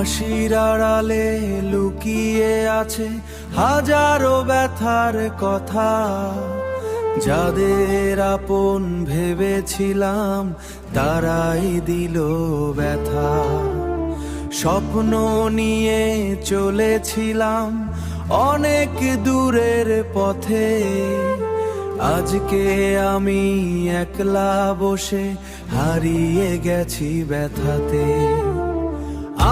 হাসির আড়ালে লুকিয়ে আছে হাজারো ব্যথার কথা। যাদের আপন ভেবেছিলাম তারাই দিল ব্যথা। স্বপ্ন নিয়ে চলেছিলাম অনেক দূরের পথে, আজকে আমি একলা বসে হারিয়ে গেছি ব্যথাতে।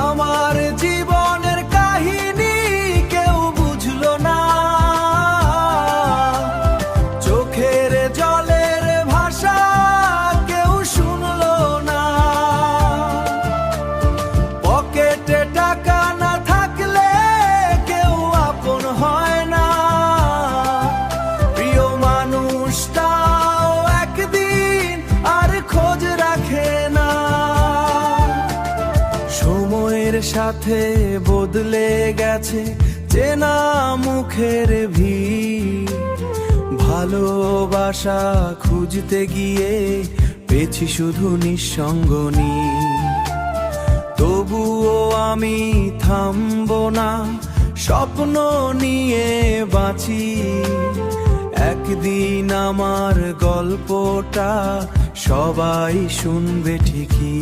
আমার জীবনের কাহিনী কেউ বুঝলো না, চোখের জলের ভাষা কেউ শুনলো না। পকেটে টাকা না থাকলে কেউ আপন হয় না, প্রিয় মানুষটাও একদিন আর খোঁজ রাখে না। সময়ের সাথে বদলে গেছে চেনা মুখের ভিড়, ভালোবাসা খুঁজতে গিয়ে পেয়েছি শুধু নিঃসঙ্গনী। তবুও আমি থামবো না, স্বপ্ন নিয়ে বাঁচি। একদিন আমার গল্পটা সবাই শুনবে ঠিকই।